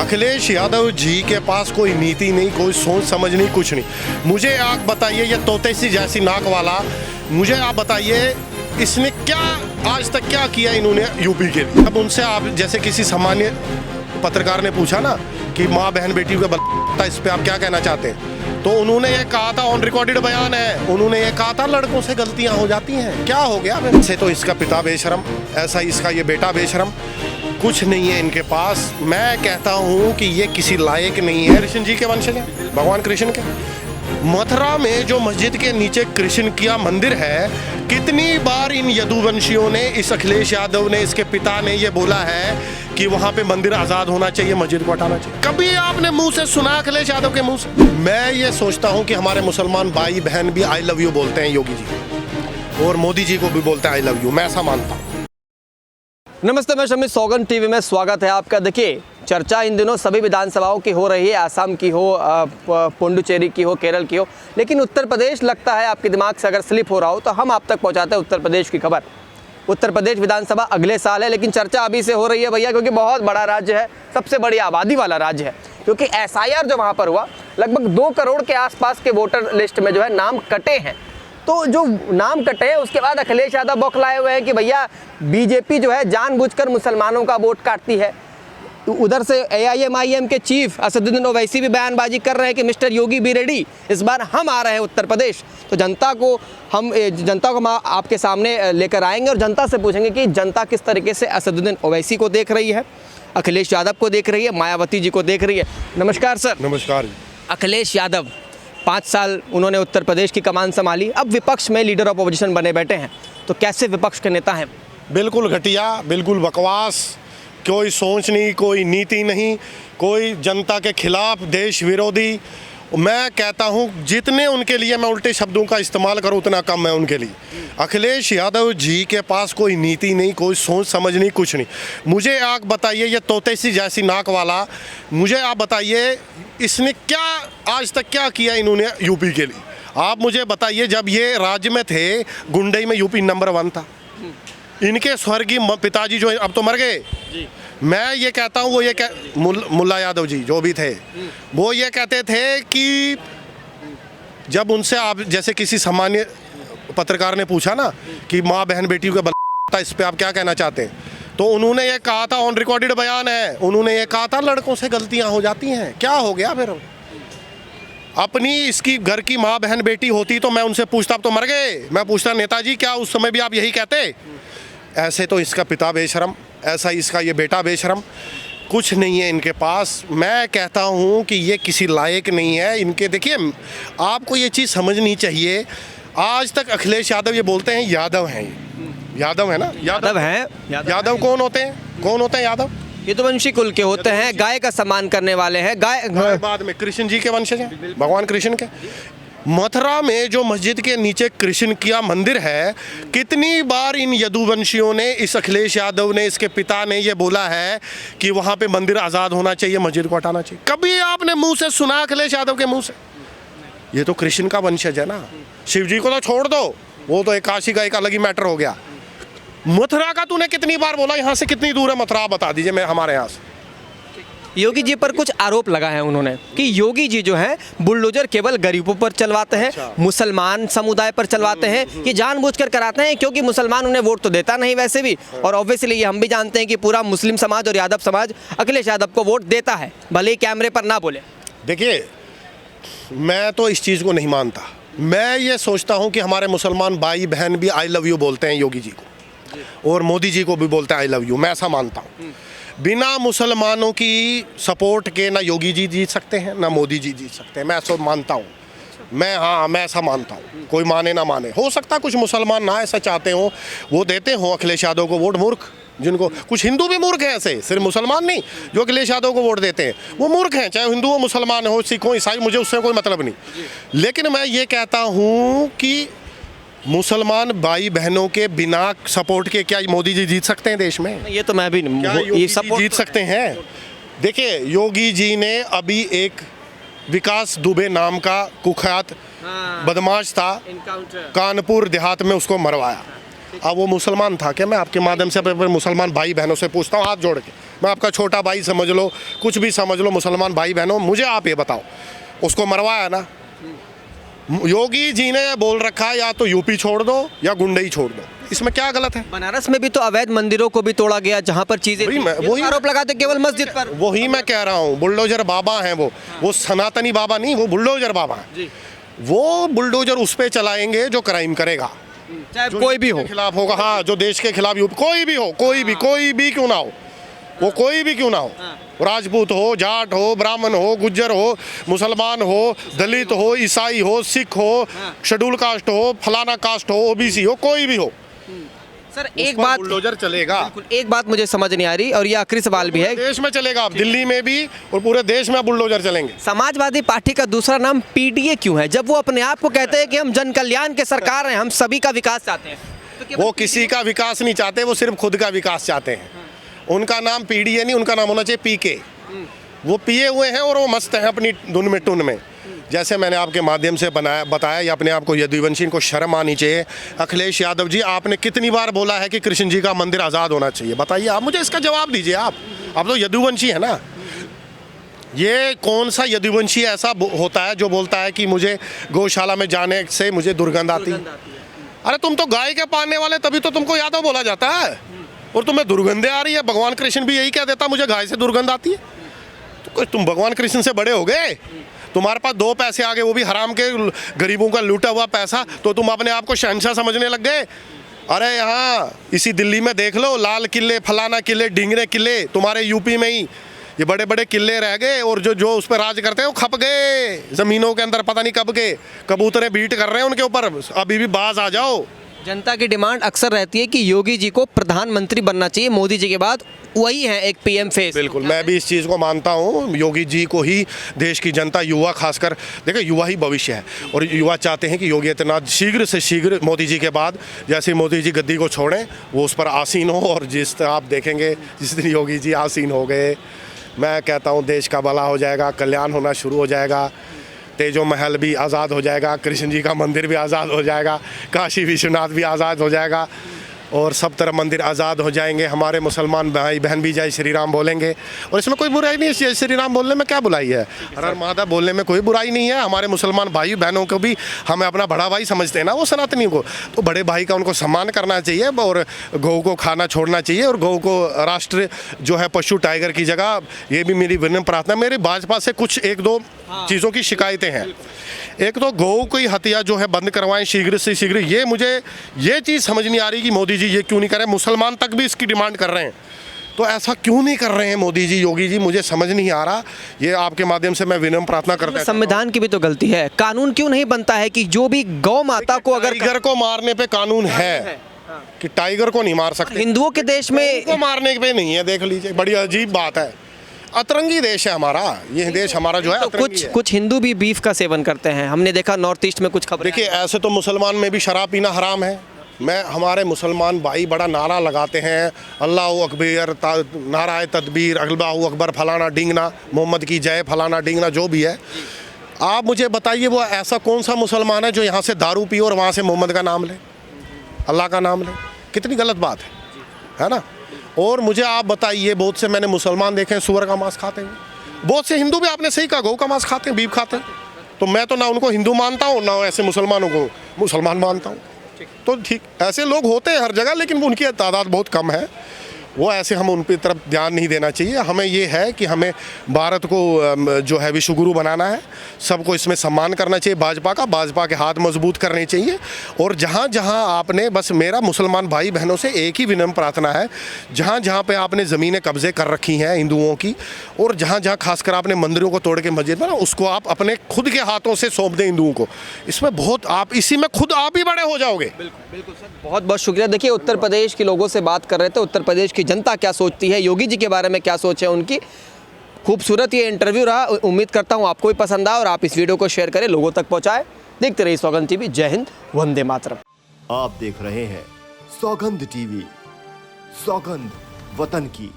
अखिलेश यादव जी के पास कोई नीति नहीं, कोई सोच समझ नहीं, कुछ नहीं। मुझे आप बताइए, ये तोते सी जैसी नाक वाला, मुझे आप बताइए इसने क्या आज तक क्या किया इन्होंने यूपी के लिए। अब उनसे आप जैसे किसी सामान्य पत्रकार ने पूछा ना कि माँ बहन बेटी का बल, इस पर आप क्या कहना चाहते हैं, तो उन्होंने ये कहा था, ऑन रिकॉर्डेड बयान है, उन्होंने ये कहा था लड़कों से गलतियां हो जाती हैं। क्या हो गया वैसे तो इसका पिता बेशरम, ऐसा इसका ये बेटा बेशरम, कुछ नहीं है इनके पास। मैं कहता हूँ कि ये किसी लायक नहीं है। कृष्ण जी के वंशज हैं, भगवान कृष्ण के। मथुरा में जो मस्जिद के नीचे कृष्ण का मंदिर है, कितनी बार इन यदुवंशियों ने, इस अखिलेश यादव ने, इसके पिता ने ये बोला है कि वहाँ पे मंदिर आज़ाद होना चाहिए, मस्जिद को हटाना चाहिए। कभी आपने मुंह से सुना अखिलेश यादव के मुंह से? मैं ये सोचता हूँ कि हमारे मुसलमान भाई बहन भी आई लव यू बोलते हैं योगी जी, और मोदी जी को भी बोलते हैं आई लव यू, मैं ऐसा मानता हूँ। नमस्ते, मैं शमी, सौगन टीवी में स्वागत है आपका। देखिए, चर्चा इन दिनों सभी विधानसभाओं की हो रही है, आसाम की हो, पुडुचेरी की हो, केरल की हो, लेकिन उत्तर प्रदेश लगता है आपके दिमाग से अगर स्लिप हो रहा हो तो हम आप तक पहुंचाते हैं उत्तर प्रदेश की खबर। उत्तर प्रदेश विधानसभा अगले साल है, लेकिन चर्चा अभी से हो रही है भैया, क्योंकि बहुत बड़ा राज्य है, सबसे बड़ी आबादी वाला राज्य है। क्योंकि SIR जो वहाँ पर हुआ, लगभग 2 करोड़ के आसपास के वोटर लिस्ट में जो है नाम कटे हैं। तो जो नाम कटे हैं उसके बाद अखिलेश यादव बौखलाए हुए हैं कि भैया बीजेपी जो है जानबूझकर मुसलमानों का वोट काटती है। उधर से AIMIM के चीफ असदुद्दीन ओवैसी भी बयानबाजी कर रहे हैं कि मिस्टर योगी बी रेडी, इस बार हम आ रहे हैं उत्तर प्रदेश। तो जनता को हम आपके सामने लेकर आएंगे और जनता से पूछेंगे कि जनता किस तरीके से असदुद्दीन ओवैसी को देख रही है, अखिलेश यादव को देख रही है, मायावती जी को देख रही है। नमस्कार सर। नमस्कार। अखिलेश यादव 5 साल उन्होंने उत्तर प्रदेश की कमान संभाली, अब विपक्ष में लीडर ऑफ अपोजिशन बने बैठे हैं, तो कैसे विपक्ष के नेता हैं? बिल्कुल घटिया, बिल्कुल बकवास, कोई सोच नहीं, कोई नीति नहीं, कोई जनता के खिलाफ, देश विरोधी। मैं कहता हूं जितने उनके लिए मैं उल्टे शब्दों का इस्तेमाल करूं उतना कम है उनके लिए। अखिलेश यादव जी के पास कोई नीति नहीं, कोई सोच समझ नहीं, कुछ नहीं। मुझे आप बताइए, ये तोते सी जैसी नाक वाला, मुझे आप बताइए इसने क्या आज तक क्या किया इन्होंने यूपी के लिए। आप मुझे बताइए, जब ये राज्य में थे, गुंडई में यूपी नंबर 1 था। इनके स्वर्गीय पिताजी जो अब तो मर गए, मैं ये कहता हूँ, वो ये मुल्ला यादव जी जो भी थे, वो ये कहते थे कि जब उनसे आप जैसे किसी सामान्य पत्रकार ने पूछा ना कि माँ बहन बेटी का बल, इस पर आप क्या कहना चाहते हैं, तो उन्होंने ये कहा था, ऑन रिकॉर्डेड बयान है, उन्होंने ये कहा था लड़कों से गलतियां हो जाती हैं। क्या हो गया फिर? अपनी इसकी घर की माँ बहन बेटी होती तो मैं उनसे पूछता, अब तो मर गए, मैं पूछता नेताजी क्या उस समय भी आप यही कहते? ऐसे तो इसका पिता बेशरम, ऐसा इसका ये बेटा बेशरम, कुछ नहीं है इनके पास। मैं कहता हूँ कि ये किसी लायक नहीं है इनके। देखिए, आपको ये चीज़ समझनी चाहिए, आज तक अखिलेश यादव ये बोलते हैं यादव हैं, यादव है ना, यादव हैं। यादव कौन होते हैं? कौन होते हैं यादव? यदुवंशी कुल के होते हैं, गाय का सम्मान करने वाले हैं। गाय बाद में कृष्ण जी के वंशज हैं, भगवान कृष्ण के। मथुरा में जो मस्जिद के नीचे कृष्ण का मंदिर है, कितनी बार इन यदुवंशियों ने, इस अखिलेश यादव ने, इसके पिता ने ये बोला है कि वहाँ पे मंदिर आज़ाद होना चाहिए, मस्जिद को हटाना चाहिए। कभी आपने मुंह से सुना अखिलेश यादव के मुंह से? ये तो कृष्ण का वंशज है ना। शिव जी को तो छोड़ दो, वो तो एक काशी का एक अलग ही मैटर हो गया। मथुरा का तूने कितनी बार बोला? यहाँ से कितनी दूर है मथुरा, बता दीजिए मैं हमारे यहाँ से। योगी जी पर कुछ आरोप लगाए हैं उन्होंने कि योगी जी जो है बुलडोजर केवल गरीबों पर चलवाते हैं, मुसलमान समुदाय पर चलवाते हैं, ये जानबूझकर कराते हैं क्योंकि मुसलमान उन्हें वोट तो देता नहीं वैसे भी, और ऑब्वियसली ये हम भी जानते हैं कि पूरा मुस्लिम समाज और यादव समाज अखिलेश यादव को वोट देता है, भले ही कैमरे पर ना बोले। देखिए, मैं तो इस चीज़ को नहीं मानता। मैं ये सोचता हूँ कि हमारे मुसलमान भाई बहन भी आई लव यू बोलते हैं योगी जी को, और मोदी जी को भी बोलते हैं आई लव यू, मैं ऐसा मानता हूँ। बिना मुसलमानों की सपोर्ट के ना योगी जी जीत सकते हैं, ना मोदी जी जीत सकते हैं, मैं ऐसा मानता हूँ। मैं ऐसा मानता हूँ, कोई माने ना माने। हो सकता है कुछ मुसलमान ना ऐसा चाहते हो, वो देते हो अखिलेश यादव को वोट, मूर्ख जिनको, कुछ हिंदू भी मूर्ख हैं ऐसे, सिर्फ मुसलमान नहीं, जो अखिलेश यादव को वोट देते हैं वो मूर्ख हैं, चाहे हिंदू हो, मुसलमान हो, सिख हो, ईसाई, मुझे उससे कोई मतलब नहीं। लेकिन मैं ये कहता हूँ कि मुसलमान भाई बहनों के बिना सपोर्ट के क्या मोदी जी जीत सकते हैं देश में? ये तो मैं भी ये सपोर्ट जीत सकते हैं? देखिए, योगी जी ने अभी एक विकास दुबे नाम का कुख्यात बदमाश था, कानपुर देहात में उसको मरवाया। अब वो मुसलमान था क्या? मैं आपके माध्यम से अपने मुसलमान भाई बहनों से पूछता हूँ हाथ जोड़ के, मैं आपका छोटा भाई समझ लो, कुछ भी समझ लो, मुसलमान भाई बहनों, मुझे आप ये बताओ, उसको मरवाया ना योगी जी ने बोल रखा है या तो यूपी छोड़ दो या गुंडई छोड़ दो, इसमें क्या गलत है? बनारस में भी तो अवैध मंदिरों को भी तोड़ा गया जहां पर चीजें वही थी। मैं- ये वही- आरोप लगाते केवल मस्जिद पर। वही मैं कह रहा हूँ, बुलडोजर बाबा हैं वो सनातनी बाबा नहीं, वो बुलडोजर बाबा हैं। जी। वो बुलडोजर उस पे चलाएंगे जो क्राइम करेगा, चाहे जो कोई भी देश हो। के खिलाफ होगा। हाँ, जो देश के खिलाफ कोई भी हो, कोई भी क्यों ना हो, वो कोई भी क्यों ना हो, राजपूत हो, जाट हो, ब्राह्मण हो, गुज्जर हो, मुसलमान हो, दलित हो, ईसाई हो, सिख हो, शेड्यूल कास्ट हो, फलाना कास्ट हो, ओबीसी हो, कोई भी हो, सर उस एक पर बात, बुलडोजर चलेगा। बिल्कुल, एक बात मुझे समझ नहीं आ रही और ये आखिरी सवाल भी है। देश में चलेगा, अब दिल्ली में भी और पूरे देश में बुलडोजर चलेंगे। समाजवादी पार्टी का दूसरा नाम पीडीए क्यों है, जब वो अपने आप को कहते हैं कि हम जन कल्याण के सरकार हैं, हम सभी का विकास चाहते हैं? तो केवल वो किसी का विकास नहीं चाहते, वो सिर्फ खुद का विकास चाहते हैं। उनका नाम पीडीए नहीं, उनका नाम होना चाहिए पीके। वो पिए हुए हैं और वो मस्त हैं अपनी धुन में टुन में। जैसे मैंने आपके माध्यम से बताया, या अपने आप को यदुवंशी को शर्म आनी चाहिए। अखिलेश यादव जी, आपने कितनी बार बोला है कि कृष्ण जी का मंदिर आज़ाद होना चाहिए? बताइए आप, मुझे इसका जवाब दीजिए। आप तो यदुवंशी है ना। ये कौन सा यदुवंशी ऐसा होता है जो बोलता है कि मुझे गौशाला में जाने से मुझे दुर्गंध आती है? अरे तुम तो गाय के पालने वाले, तभी तो तुमको यादव बोला जाता है, और तुम्हें दुर्गंधे आ रही है। भगवान कृष्ण भी यही कह देता, मुझे गाय से दुर्गंध आती है। तो कोई तुम भगवान कृष्ण से बड़े हो गए? तुम्हारे पास 2 पैसे आ गए, वो भी हराम के गरीबों का लूटा हुआ पैसा, तो तुम अपने आप को शहंशाह समझने लग गए। अरे यहाँ इसी दिल्ली में देख लो, लाल किले, फलाना किले, ढींगरे किले, तुम्हारे यूपी में ही ये बड़े बड़े किले रह गए, और जो उस पर राज करते हैं वो खप गए ज़मीनों के अंदर, पता नहीं कब के। कबूतरें बीट कर रहे हैं उनके ऊपर, अभी भी बाज आ जाओ। जनता की डिमांड अक्सर रहती है कि योगी जी को प्रधानमंत्री बनना चाहिए, मोदी जी के बाद वही है एक पीएम फेस। बिल्कुल, मैं भी इस चीज़ को मानता हूँ। योगी जी को ही देश की जनता, युवा खासकर, देखिए युवा ही भविष्य है, और युवा चाहते हैं कि योगी आदित्यनाथ शीघ्र से शीघ्र मोदी जी के बाद, जैसे मोदी जी गद्दी को छोड़ें, वो उस पर आसीन हो। और जिस तरह आप देखेंगे, जिस दिन योगी जी आसीन हो गए, मैं कहता हूँ देश का भला हो जाएगा, कल्याण होना शुरू हो जाएगा। तेजो महल भी आज़ाद हो जाएगा, कृष्ण जी का मंदिर भी आज़ाद हो जाएगा, काशी विश्वनाथ भी आज़ाद हो जाएगा, और सब तरह मंदिर आज़ाद हो जाएंगे। हमारे मुसलमान भाई बहन भी जय श्री राम बोलेंगे, और इसमें कोई बुराई नहीं है। जय श्री राम बोलने में क्या बुराई है? हर हर महादेव बोलने में कोई बुराई नहीं है। हमारे मुसलमान भाई बहनों को भी हमें अपना बड़ा भाई समझते हैं ना, वो सनातनी को, तो बड़े भाई का उनको सम्मान करना चाहिए, और गौ को खाना छोड़ना चाहिए, और गौ को राष्ट्र जो है पशु टाइगर की जगह। ये भी मेरी विनम्र प्रार्थना। मेरी भाजपा से कुछ 1-2 चीज़ों की शिकायतें हैं। एक तो गौ की हत्या जो है बंद करवाएं शीघ्र से शीघ्र। ये मुझे ये चीज़ समझ नहीं आ रही कि मोदी जी ये क्यों नहीं कर रहे। मुसलमान तक भी इसकी डिमांड कर रहे हैं, तो ऐसा क्यों नहीं कर रहे हैं मोदी जी, योगी जी? मुझे समझ नहीं आ रहा। ये आपके माध्यम से मैं विनम्र प्रार्थना करता हूं। संविधान की भी तो गलती है, कानून क्यों नहीं बनता है कि जो भी गौ माता को अगर टाइगर को मारने पे कानून है कि टाइगर को नहीं मार सकते। हिंदुओं के देश में को मारने पे नहीं है, देख लीजिए, बड़ी अजीब बात है। अतरंगी देश है हमारा, ये देश हमारा जो है तो अतरंगी है। कुछ हिंदू भी बीफ का सेवन करते हैं, हमने देखा नॉर्थ ईस्ट में कुछ खबरें। देखिए, ऐसे तो मुसलमान में भी शराब पीना हराम है। हमारे मुसलमान भाई बड़ा नारा लगाते हैं, अल्लाह अकबर, नाराए तदबीर, अल्लाह अकबर, फलाना डिंगना, मोहम्मद की जय, फलाना डिंगना, जो भी है। आप मुझे बताइए, वो ऐसा कौन सा मुसलमान है जो यहाँ से दारू पिए और वहाँ से मोहम्मद का नाम ले, अल्लाह का नाम ले? कितनी गलत बात है ना? और मुझे आप बताइए, बहुत से मैंने मुसलमान देखे हैं सूअर का मांस खाते हैं, बहुत से हिंदू भी, आपने सही कहा, गौ का मांस खाते हैं, बीफ खाते हैं। तो मैं तो ना उनको हिंदू मानता हूँ, ना ऐसे मुसलमानों को मुसलमान मानता हूँ। तो ठीक, ऐसे लोग होते हैं हर जगह, लेकिन उनकी तादाद बहुत कम है। वो ऐसे, हम उन पर तरफ ध्यान नहीं देना चाहिए। हमें ये है कि हमें भारत को जो है विश्वगुरु बनाना है, सबको इसमें सम्मान करना चाहिए भाजपा के हाथ मजबूत करने चाहिए। और जहाँ जहाँ आपने, बस मेरा मुसलमान भाई बहनों से एक ही विनम्र प्रार्थना है, जहाँ जहाँ पे आपने ज़मीनें कब्जे कर रखी हैं हिंदुओं की, और जहाँ जहाँ खासकर आपने मंदिरों को तोड़ के मस्जिद बना, उसको आप अपने खुद के हाथों से सौंप दें हिंदुओं को। इसमें बहुत, आप इसी में खुद आप ही बड़े हो जाओगे। बिल्कुल सर, बहुत बहुत शुक्रिया। देखिए, उत्तर प्रदेश के लोगों से बात कर रहे थे, उत्तर प्रदेश की जनता क्या सोचती है, योगी जी के बारे में क्या सोच है उनकी। खूबसूरत ये इंटरव्यू रहा, उम्मीद करता हूँ आपको भी पसंद आया, और आप इस वीडियो को शेयर करें, लोगों तक पहुंचाएं। देखते रहिए सौगंध टीवी। जय हिंद, वंदे मातरम। आप देख रहे हैं सौगंध टीवी, सौगंध वतन की।